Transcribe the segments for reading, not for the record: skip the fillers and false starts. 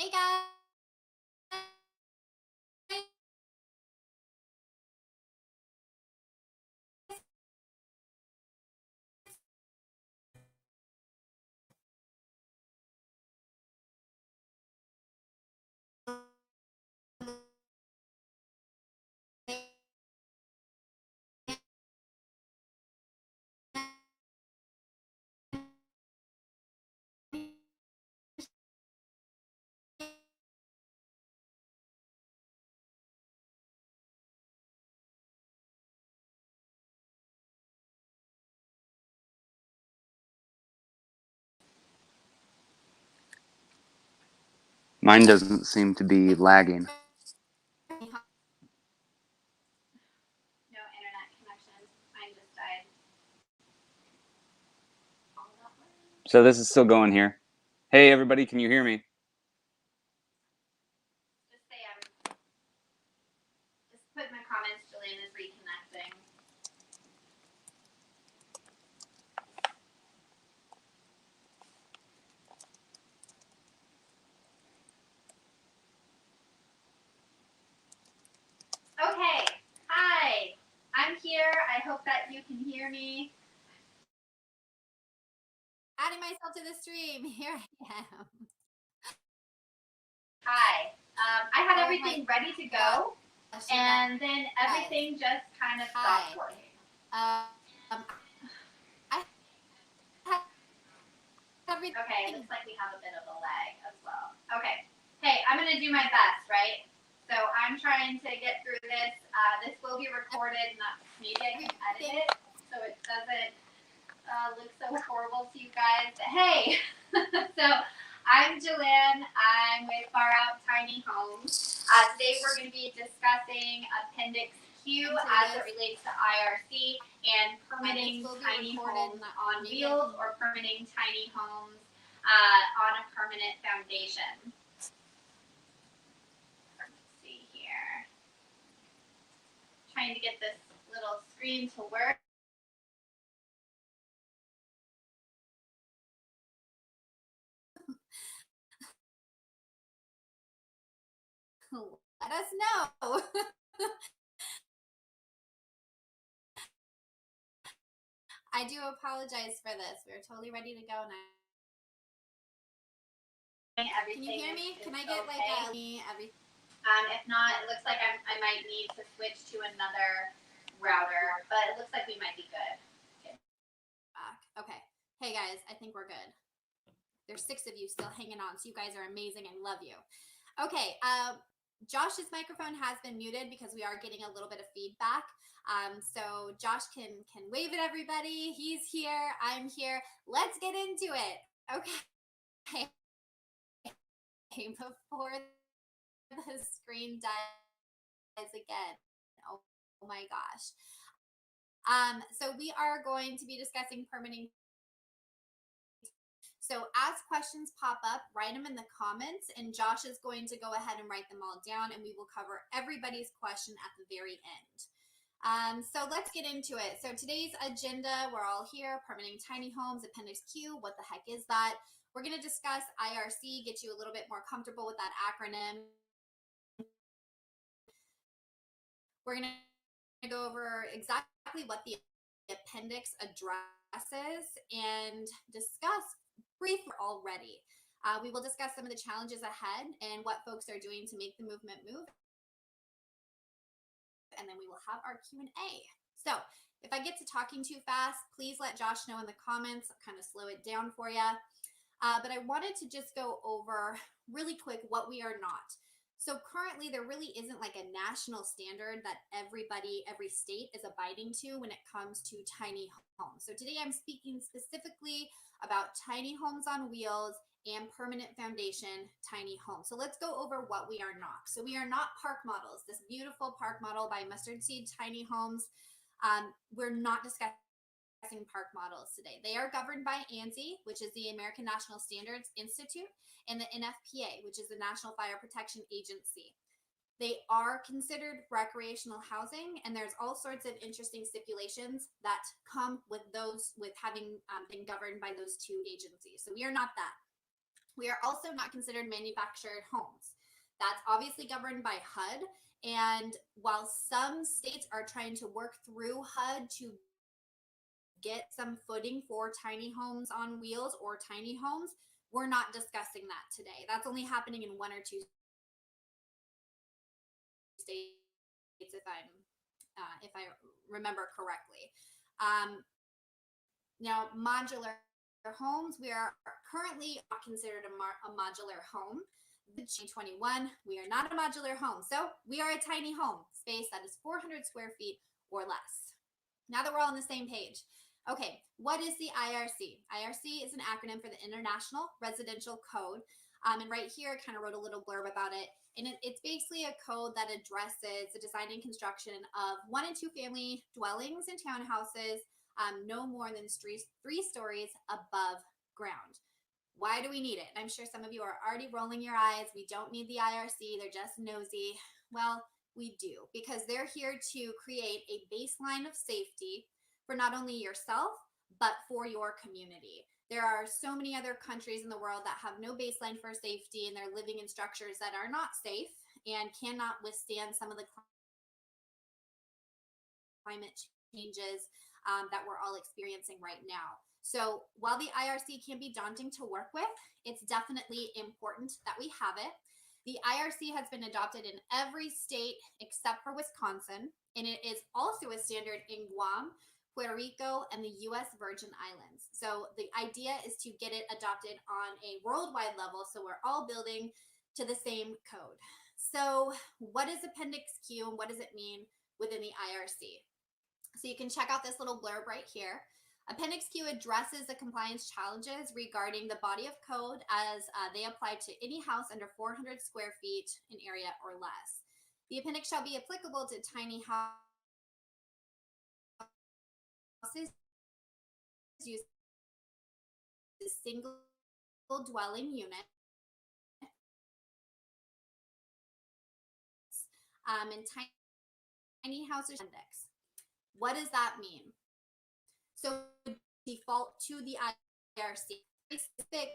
Hey guys. Mine doesn't seem to be lagging. No internet connection. Mine just died. So this is still going here. Hey, everybody, can you hear me? Just say just put in the comments Julian is reconnecting. Okay. Hi. I'm here. I hope that you can hear me. Adding myself to the stream. Here I am. Hi. I had everything ready to go, and then everything just kind of stopped working. Okay, it looks like we have a bit of a lag as well. Okay. Hey, I'm going to do my best, right? So I'm trying to get through this. This will be recorded. Maybe I can edit it so it doesn't look so horrible to you guys. Hey, so I'm Jillian. I'm with Far Out Tiny Homes. Today we're going to be discussing Appendix Q as it relates to IRC and permitting tiny homes on wheels or permitting tiny homes on a permanent foundation. Let's see here. Trying to get this little screen to work. Let us know. I do apologize for this. We're totally ready to go now. Can you hear me? Can I get like everything? If not, it looks like I might need to switch to another router, but it looks like we might be good. Okay. Hey guys, I think we're good. There's 6 of you still hanging on, so you guys are amazing. I love you. Okay. Josh's microphone has been muted because we are getting a little bit of feedback. So Josh can wave at everybody. He's here. I'm here. Let's get into it. Okay. Before the screen dies again. Oh my gosh. So we are going to be discussing permitting. So as questions pop up, write them in the comments, and Josh is going to go ahead and write them all down, and we will cover everybody's question at the very end. So let's get into it. So today's agenda, we're all here, permitting tiny homes, Appendix Q. What the heck is that? We're going to discuss IRC, get you a little bit more comfortable with that acronym. We're going to go over exactly what the appendix addresses and discuss briefly already. We will discuss some of the challenges ahead and what folks are doing to make the movement move. And then we will have our Q&A. So if I get to talking too fast, please let Josh know in the comments. I'll kind of slow it down for you. But I wanted to just go over really quick what we are not. So currently there really isn't like a national standard that every state is abiding to when it comes to tiny homes. So today I'm speaking specifically about tiny homes on wheels and permanent foundation tiny homes. So let's go over what we are not. So we are not park models. This beautiful park model by Mustard Seed Tiny Homes. We're not discussing park models today. They are governed by ANSI, which is the American National Standards Institute, and the NFPA, which is the National Fire Protection Agency. They are considered recreational housing, and there's all sorts of interesting stipulations that come with those, with having been governed by those 2 agencies. So we are not that. We are also not considered manufactured homes. That's obviously governed by HUD. And while some states are trying to work through HUD to get some footing for tiny homes on wheels or tiny homes, we're not discussing that today. That's only happening in one or two states, if I remember correctly. Now, modular homes, we are currently considered a modular home. 2021, we are not a modular home. So we are a tiny home space that is 400 square feet or less. Now that we're all on the same page. Okay, what is the IRC? IRC is an acronym for the International Residential Code. And right here, I kind of wrote a little blurb about it. And it's basically a code that addresses the design and construction of 1 and 2 family dwellings and townhouses, no more than three stories above ground. Why do we need it? And I'm sure some of you are already rolling your eyes. We don't need the IRC. They're just nosy. Well, we do, because they're here to create a baseline of safety for not only yourself, but for your community. There are so many other countries in the world that have no baseline for safety, and they're living in structures that are not safe and cannot withstand some of the climate changes that we're all experiencing right now. So while the IRC can be daunting to work with, it's definitely important that we have it. The IRC has been adopted in every state except for Wisconsin, and it is also a standard in Guam, Puerto Rico, and the U.S. Virgin Islands. So the idea is to get it adopted on a worldwide level, so we're all building to the same code. So what is Appendix Q and what does it mean within the IRC? So you can check out this little blurb right here. Appendix Q addresses the compliance challenges regarding the body of code as they apply to any house under 400 square feet in area or less. The appendix shall be applicable to tiny houses used as a single dwelling unit and tiny houses index. What does that mean? So default to the IRC. Specific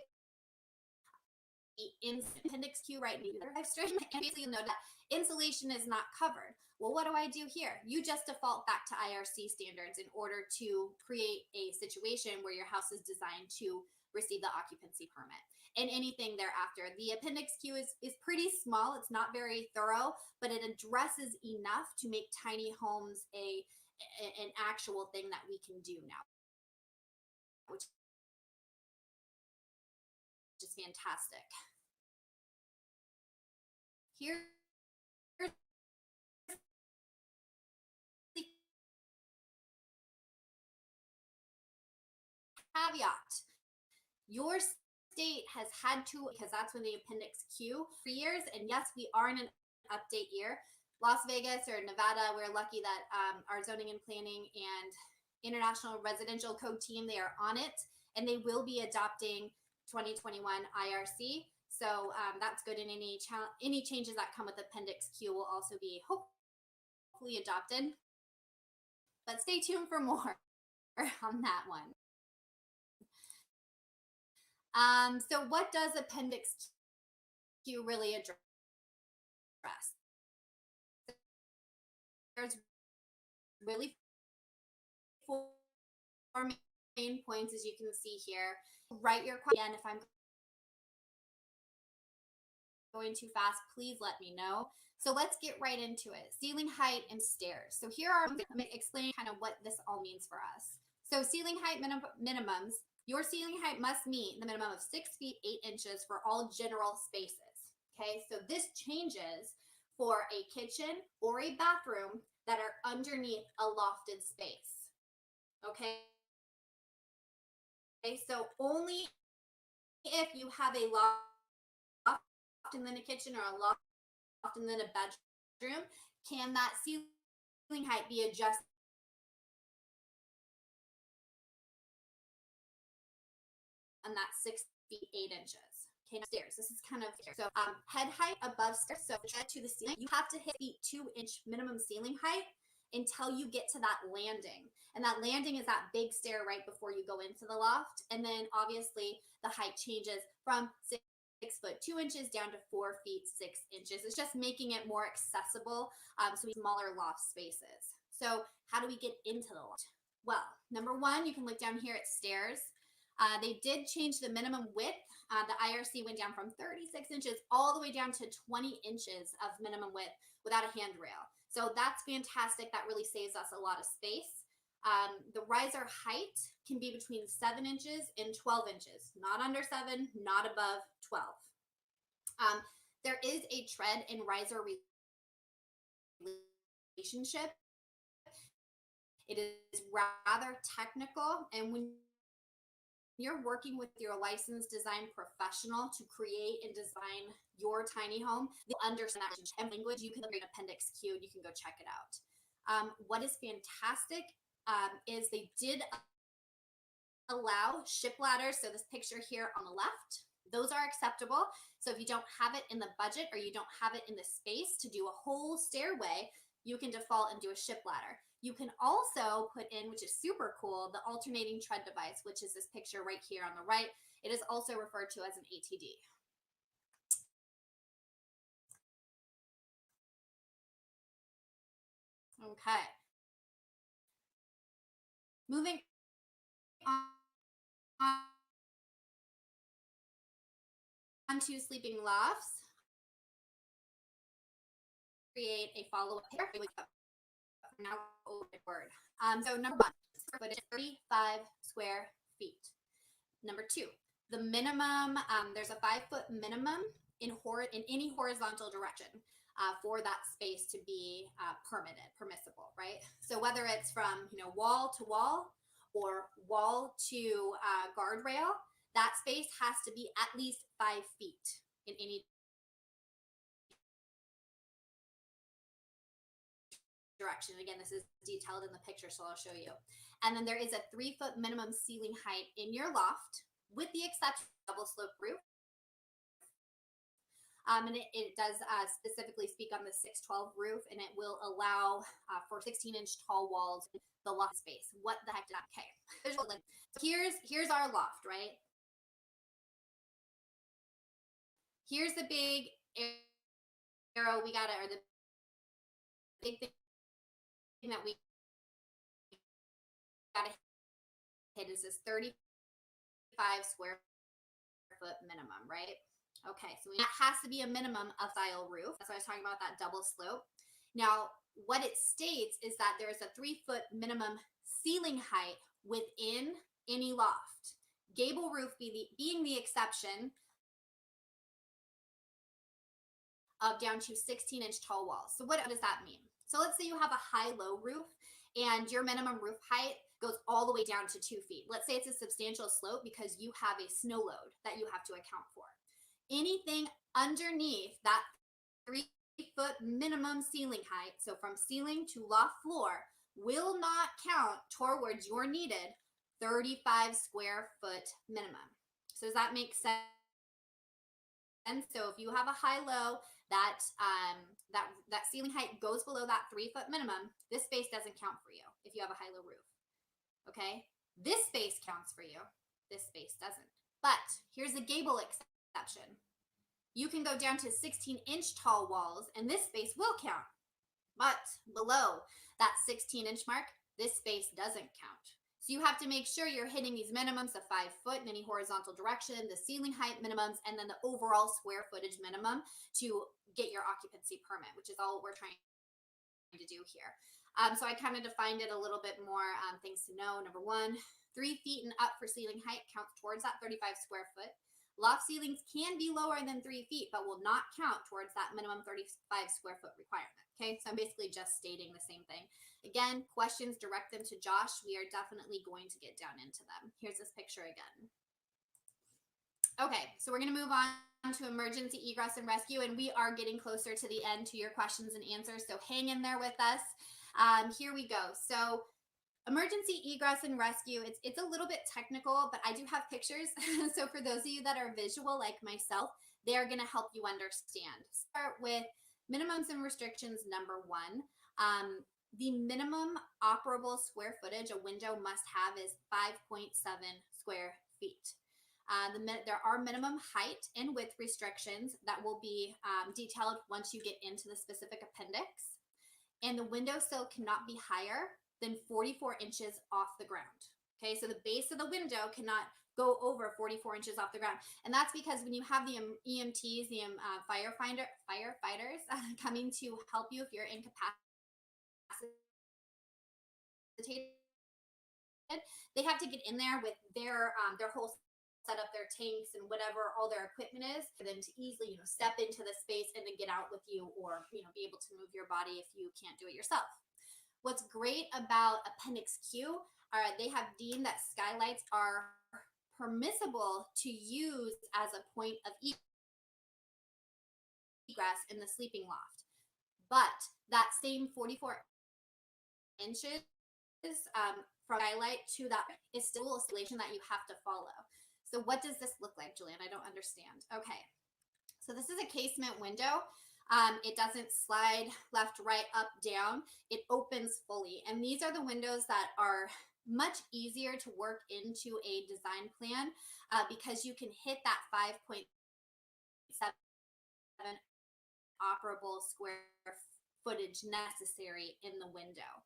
in Appendix Q right now. And basically you'll know that insulation is not covered. Well, what do I do here? You just default back to IRC standards in order to create a situation where your house is designed to receive the occupancy permit and anything thereafter. The Appendix Q is pretty small. It's not very thorough, but it addresses enough to make tiny homes an actual thing that we can do now, which is fantastic. Here's the caveat. Your state has had to, because that's when the Appendix Q for years, and yes, we are in an update year. Las Vegas or Nevada, we're lucky that our zoning and planning and international residential code team, they are on it, and they will be adopting 2021 IRC. So that's good, and any changes that come with Appendix Q will also be hopefully adopted. But stay tuned for more on that one. So what does Appendix Q really address? There's really 4 main points, as you can see here. Write your question. If I'm going too fast, please let me know. So let's get right into it. Ceiling height and stairs. So here are, I'm going to explain kind of what this all means for us. So ceiling height minimums. Your ceiling height must meet the minimum of 6 feet 8 inches for all general spaces. Okay, so this changes for a kitchen or a bathroom that are underneath a lofted space. Okay, so only if you have a loft and then a kitchen, or a loft and then a bedroom, can that ceiling height be adjusted on that 6 feet 8 inches. Okay, stairs. This is kind of so head height above stairs. So to the ceiling, you have to hit the 2-inch minimum ceiling height until you get to that landing. And that landing is that big stair right before you go into the loft. And then obviously the height changes from 6 foot 2 inches down to 4 feet 6 inches. It's just making it more accessible, so we have smaller loft spaces. So how do we get into the loft? Well, number one, you can look down here at stairs. They did change the minimum width. The IRC went down from 36 inches all the way down to 20 inches of minimum width without a handrail. So that's fantastic. That really saves us a lot of space. The riser height can be between 7 inches and 12 inches, not under 7, not above 12. There is a tread and riser relationship. It is rather technical, and when you're working with your licensed design professional to create and design your tiny home, you'll understand that and language. You can read Appendix Q and you can go check it out. What is fantastic is they did allow ship ladders. So this picture here on the left, those are acceptable. So if you don't have it in the budget or you don't have it in the space to do a whole stairway, you can default and do a ship ladder. You can also put in, which is super cool, the alternating tread device, which is this picture right here on the right. It is also referred to as an ATD. Okay. Moving on to sleeping lofts. Create a follow-up here. Now word. So number one, square footage, 35 square feet. Number two, the minimum, there's a 5 foot minimum in any horizontal direction for that space to be permissible, right? So whether it's from wall to wall or wall to guardrail, that space has to be at least 5 feet in any direction. Again, this is detailed in the picture, so I'll show you. And then there is a 3 foot minimum ceiling height in your loft, with the exception of double slope roof. And it does specifically speak on the 612 roof, and it will allow for 16-inch tall walls in the loft space. What the heck did I? Okay, so here's our loft, right? Here's the big arrow we got, or the big thing that we got to hit is this 35 square foot minimum, right? Okay, so that has to be a minimum of style roof. That's why I was talking about that double slope. Now, what it states is that there is a 3 foot minimum ceiling height within any loft. Gable roof being the exception of down to 16-inch tall walls. So what does that mean? So let's say you have a high-low roof and your minimum roof height goes all the way down to 2 feet. Let's say it's a substantial slope because you have a snow load that you have to account for. Anything underneath that 3 foot minimum ceiling height, so from ceiling to loft floor, will not count towards your needed 35 square foot minimum. So does that make sense? And so if you have a high-low, that ceiling height goes below that 3 foot minimum, this space doesn't count for you if you have a high-low roof. Okay? This space counts for you. This space doesn't. But here's a gable exception. You can go down to 16-inch tall walls, and this space will count. But below that 16-inch mark, this space doesn't count. So you have to make sure you're hitting these minimums of 5 foot in any horizontal direction, the ceiling height minimums, and then the overall square footage minimum to get your occupancy permit, which is all we're trying to do here. So I kind of defined it a little bit more, things to know. Number one, 3 feet and up for ceiling height counts towards that 35 square foot. Loft ceilings can be lower than 3 feet, but will not count towards that minimum 35 square foot requirement. Okay, so I'm basically just stating the same thing. Again, questions, direct them to Josh. We are definitely going to get down into them. Here's this picture again. Okay, so we're going to move on to emergency egress and rescue, and we are getting closer to the end to your questions and answers, so hang in there with us. Here we go. So emergency egress and rescue, it's a little bit technical, but I do have pictures. So for those of you that are visual like myself, they are going to help you understand. Start with minimums and restrictions. Number one, the minimum operable square footage a window must have is 5.7 square feet. There are minimum height and width restrictions that will be detailed once you get into the specific appendix. And the windowsill cannot be higher than 44 inches off the ground. Okay, so the base of the window cannot go over 44 inches off the ground. And that's because when you have the EMTs, the firefighters coming to help you if you're incapacitated, they have to get in there with their whole set up, their tanks and whatever all their equipment is, for them to easily step into the space and then get out with you, or be able to move your body if you can't do it yourself. What's great about Appendix Q are they have deemed that skylights are permissible to use as a point of egress in the sleeping loft, but that same 44 inches from skylight to that is still a installation that you have to follow. So what does this look like, Julian? I don't understand. Okay, so this is a casement window. It doesn't slide left, right, up, down. It opens fully. And these are the windows that are much easier to work into a design plan because you can hit that 5.7 operable square footage necessary in the window.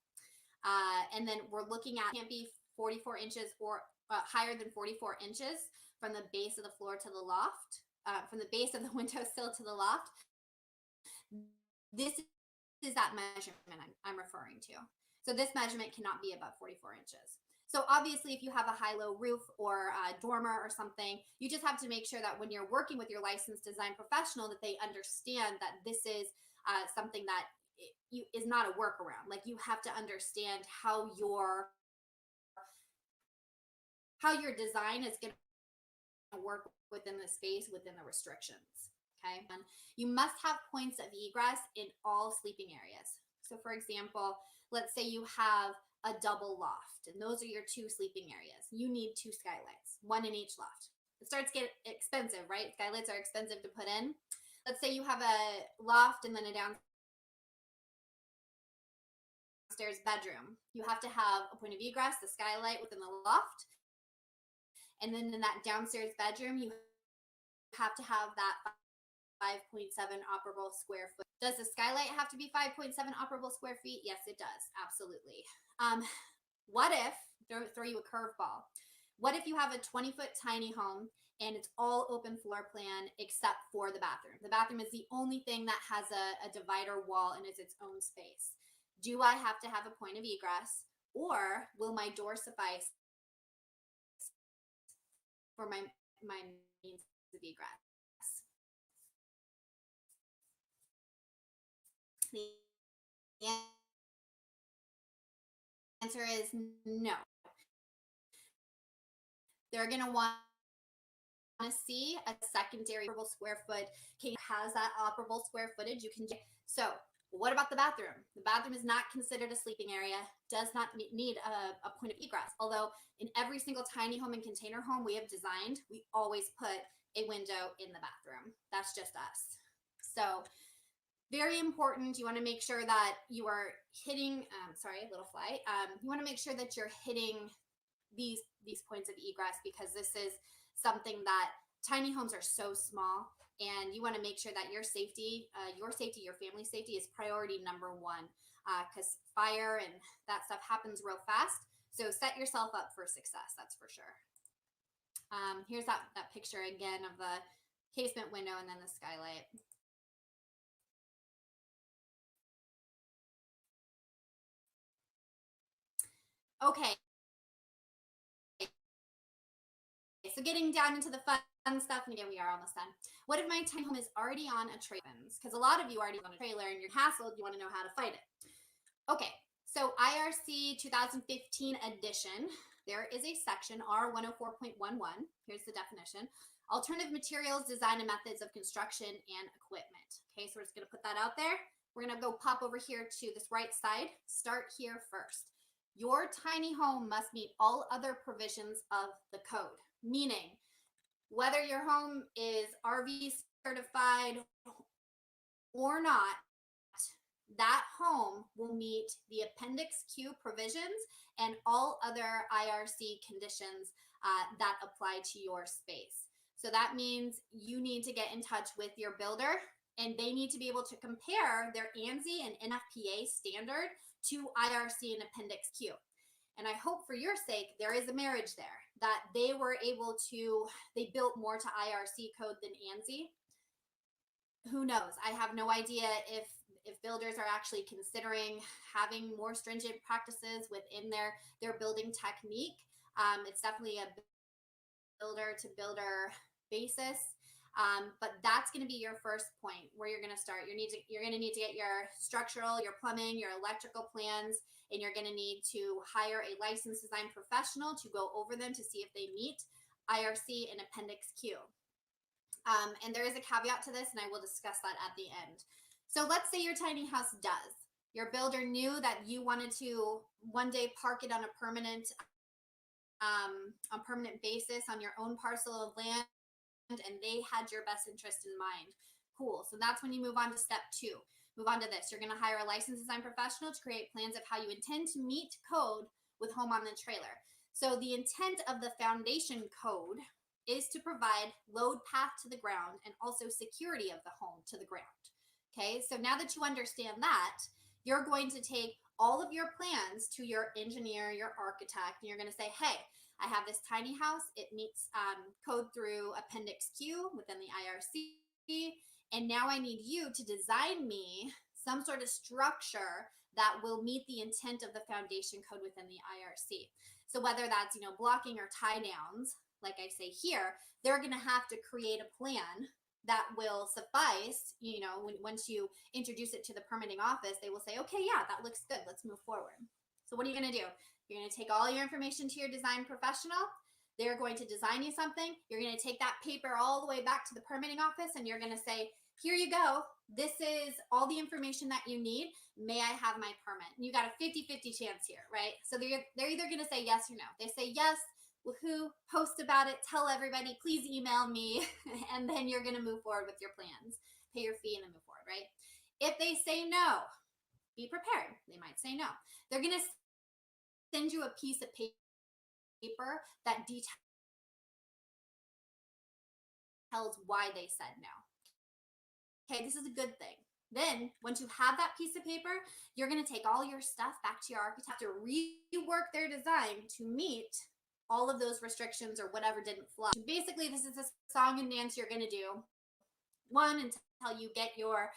And then we're looking at, can't be 44 inches or higher than 44 inches from the base of the floor to the loft, from the base of the windowsill to the loft. This is that measurement I'm referring to. So this measurement cannot be above 44 inches. So obviously, if you have a high-low roof or a dormer or something, you just have to make sure that when you're working with your licensed design professional, that they understand that this is something that is not a workaround. Like, you have to understand how your design is going to work within the space, within the restrictions. Okay, and you must have points of egress in all sleeping areas. So for example, let's say you have a double loft and those are your two sleeping areas. You need two skylights, one in each loft. It starts to get expensive, right? Skylights are expensive to put in. Let's say you have a loft and then a downstairs bedroom. You have to have a point of egress, the skylight within the loft. And then in that downstairs bedroom, you have to have that 5.7 operable square foot. Does the skylight have to be 5.7 operable square feet? Yes, it does. Absolutely. What if, throw you a curveball, what if you have a 20-foot tiny home and it's all open floor plan except for the bathroom? The bathroom is the only thing that has a divider wall and is its own space. Do I have to have a point of egress, or will my door suffice for my means of egress? The answer is no. They're going to want to see a secondary operable square foot has that operable square footage. You can. So what about the bathroom? The bathroom is not considered a sleeping area, does not need a point of egress. Although in every single tiny home and container home we have designed, we always put a window in the bathroom. That's just us. So very important. You want to make sure that you are hitting, sorry, little fly. You want to make sure that you're hitting these points of egress, because this is something that tiny homes are so small, and you want to make sure that your safety, your family's safety is priority number one, because fire and that stuff happens real fast. So set yourself up for success, that's for sure. Here's that picture again of the casement window and then the skylight. Okay. So getting down into the fun stuff, and again, we are almost done. What if my tiny home is already on a trailer? Because a lot of you already on a trailer and you're hassled, you want to know how to fight it. Okay, so IRC 2015 edition, there is a section R104.11. Here's the definition. Alternative materials, design, and methods of construction and equipment. Okay, so we're just going to put that out there. We're going to go pop over here to this right side. Start here first. Your tiny home must meet all other provisions of the code, meaning whether your home is RV certified or not, that home will meet the Appendix Q provisions and all other IRC conditions that apply to your space. So that means you need to get in touch with your builder, and they need to be able to compare their ANSI and NFPA standard to IRC and Appendix Q. And I hope for your sake, there is a marriage there, that they were able to, they built more to IRC code than ANSI. Who knows? I have no idea if builders are actually considering having more stringent practices within their building technique. It's definitely a builder to builder basis. But that's going to be your first point where you're going to start. You're going to need to get your structural, your plumbing, your electrical plans, and you're going to need to hire a licensed design professional to go over them to see if they meet IRC and Appendix Q. And there is a caveat to this, and I will discuss that at the end. So let's say your tiny house does. Your builder knew that you wanted to one day park it on a permanent basis on your own parcel of land, and they had your best interest in mind. Cool. So that's when you move on to step 2. Move on to this. You're going to hire a licensed design professional to create plans of how you intend to meet code with home on the trailer. So the intent of the foundation code is to provide load path to the ground and also security of the home to the ground. Okay, so now that you understand that, you're going to take all of your plans to your engineer, your architect, and you're going to say, hey, I have this tiny house. It meets code through Appendix Q within the IRC. And now I need you to design me some sort of structure that will meet the intent of the foundation code within the IRC. So whether that's, blocking or tie downs, like I say here, they're going to have to create a plan that will suffice. Once you introduce it to the permitting office, they will say, okay, yeah, that looks good. Let's move forward. So what are you going to do? You're going to take all your information to your design professional. They're going to design you something. You're going to take that paper all the way back to the permitting office, and you're going to say, here you go. This is all the information that you need. May I have my permit? And you got a 50-50 chance here, right? So they're either going to say yes or no. They say yes, woohoo, post about it, tell everybody, please email me, and then you're going to move forward with your plans, pay your fee, and then move forward, right? If they say no, be prepared. They might say no. They're going to send you a piece of paper that details why they said no. Okay, this is a good thing. Then, once you have that piece of paper, you're going to take all your stuff back to your architect to rework their design to meet all of those restrictions or whatever didn't fly. Basically, this is a song and dance you're going to do. 1, until you get your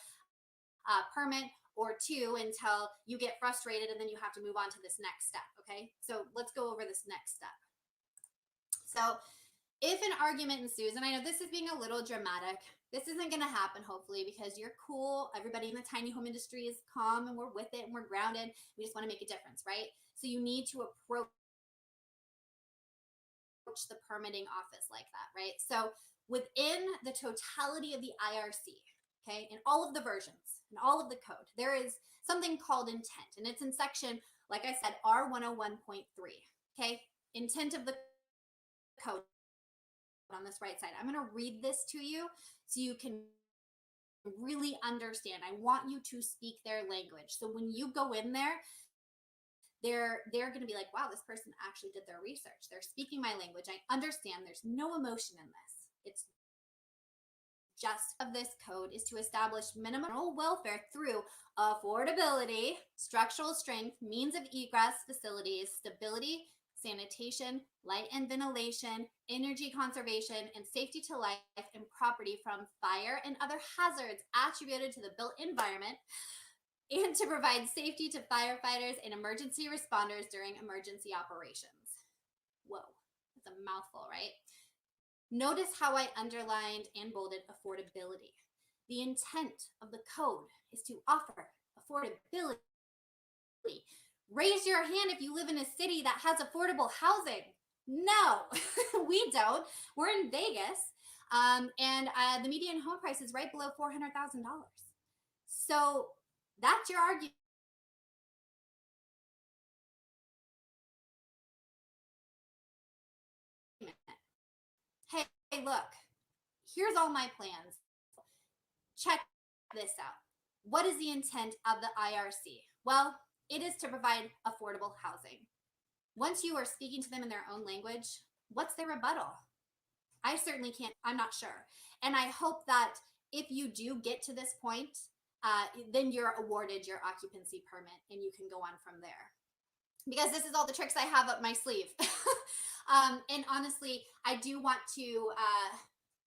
permit, or 2, until you get frustrated and then you have to move on to this next step, okay? So let's go over this next step. So if an argument ensues, and I know this is being a little dramatic, this isn't going to happen, hopefully, because you're cool. Everybody in the tiny home industry is calm, and we're with it, and we're grounded. We just want to make a difference, right? So you need to approach the permitting office like that, right? So within the totality of the IRC, okay, in all of the versions, in all of the code, there is something called intent, and it's in section, like I said, R101.3, okay? Intent of the code on this right side. I'm going to read this to you so you can really understand. I want you to speak their language. So when you go in there, they're going to be like, wow, this person actually did their research. They're speaking my language. I understand. There's no emotion in this. It's just of this code is to establish minimum welfare through affordability, structural strength, means of egress, facilities, stability, sanitation, light and ventilation, energy conservation, and safety to life and property from fire and other hazards attributed to the built environment, and to provide safety to firefighters and emergency responders during emergency operations. Whoa, that's a mouthful, right? Notice how I underlined and bolded affordability. The intent of the code is to offer affordability. Raise your hand if you live in a city that has affordable housing. No, we don't. We're in Vegas, and the median home price is right below $400,000. So that's your argument. Hey, look, here's all my plans. Check this out. What is the intent of the IRC? Well, it is to provide affordable housing. Once you are speaking to them in their own language, What's their rebuttal? I certainly can't. I'm not sure. And I hope that if you do get to this point, then you're awarded your occupancy permit and you can go on from there. Because this is all the tricks I have up my sleeve. And honestly, I do want to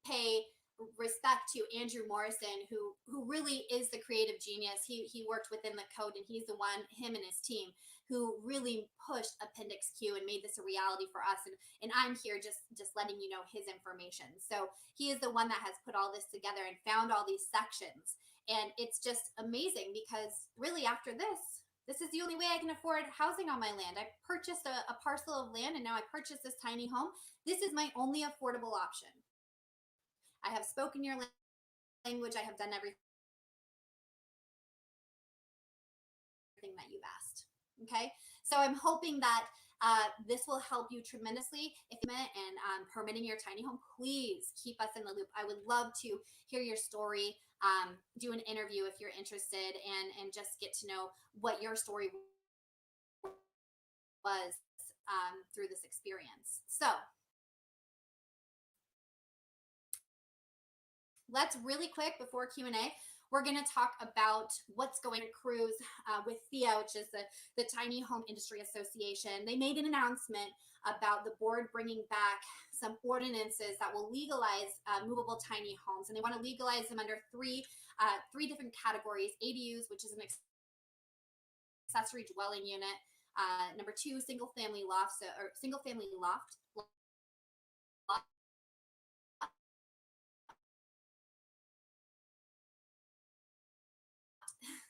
pay respect to Andrew Morrison, who really is the creative genius. He worked within the code, and he's the one, him and his team, who really pushed Appendix Q and made this a reality for us. And I'm here just letting you know his information. So he is the one that has put all this together and found all these sections. And it's just amazing because really after this is the only way I can afford housing on my land. I purchased a parcel of land, and now I purchased this tiny home. This is my only affordable option. I have spoken your language. I have done everything that you've asked. Okay, so I'm hoping that this will help you tremendously. If you and permitting your tiny home, please keep us in the loop. I would love to hear your story, do an interview if you're interested, and just get to know what your story was through this experience. So let's really quick before Q&A, we're going to talk about what's going to cruise with THIA, which is the Tiny Home Industry Association. They made an announcement about the board bringing back some ordinances that will legalize movable tiny homes, and they want to legalize them under three different categories: ADUs, which is an accessory dwelling unit; number two, single family lofts or single family loft.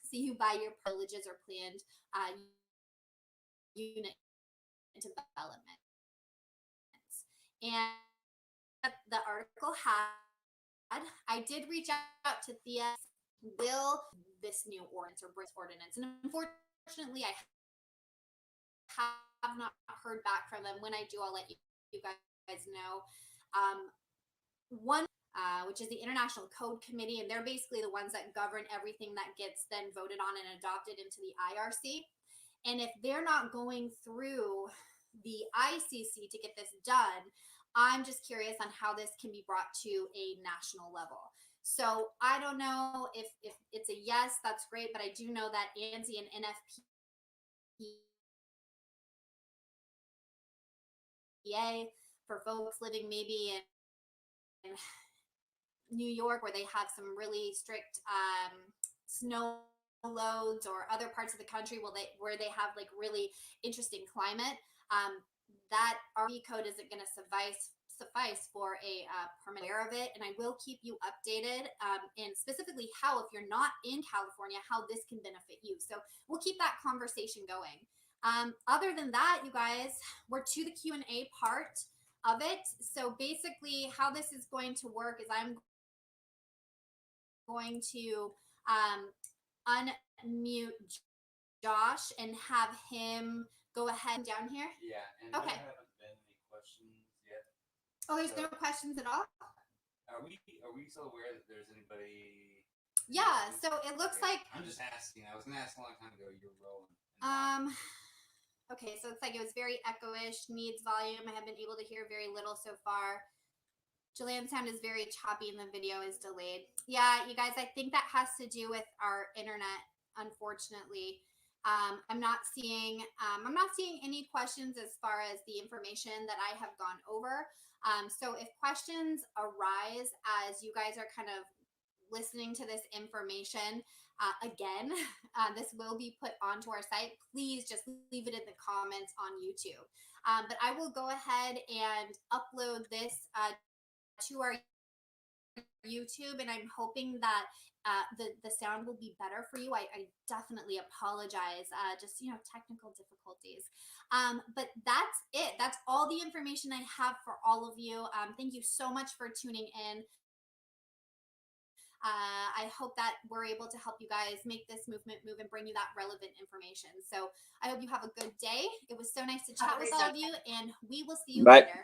So you buy your privileges or planned unit development. And the article had, I did reach out to Thea, will this new ordinance or Brits ordinance, and unfortunately I have not heard back from them. When I do, I'll let you guys know. One, which is the International Code Committee, and they're basically the ones that govern everything that gets then voted on and adopted into the IRC. And if they're not going through the ICC to get this done, I'm just curious on how this can be brought to a national level. So I don't know if it's a yes, that's great, but I do know that ANSI and NFPA, for folks living maybe in New York, where they have some really strict snow loads, or other parts of the country where they have like really interesting climate, that RV code isn't going to suffice for a permit. Aware of it, and I will keep you updated, and specifically how, if you're not in California, how this can benefit you. So we'll keep that conversation going. Other than that, you guys, we're to the Q&A part of it. So basically how this is going to work is I'm going to unmute Josh and have him go ahead down here. Yeah, and okay. There haven't been any questions yet. Oh, there's no questions at all? Are we still aware that there's anybody? Yeah, so it looks like I'm just asking. I was gonna ask a long time ago. You're rolling. Okay, so it's like it was very echo-ish, needs volume. I have been able to hear very little so far. Julianne's sound is very choppy and the video is delayed. Yeah, you guys, I think that has to do with our internet, unfortunately. I'm not seeing any questions as far as the information that I have gone over. So if questions arise as you guys are kind of listening to this information, again, this will be put onto our site. Please just leave it in the comments on YouTube. But I will go ahead and upload this to our YouTube, and I'm hoping that the sound will be better for you. I definitely apologize, just technical difficulties. But that's it. That's all the information I have for all of you. Thank you so much for tuning in. I hope that we're able to help you guys make this movement move and bring you that relevant information. So I hope you have a good day. It was so nice to chat with all of you, and we will see you later.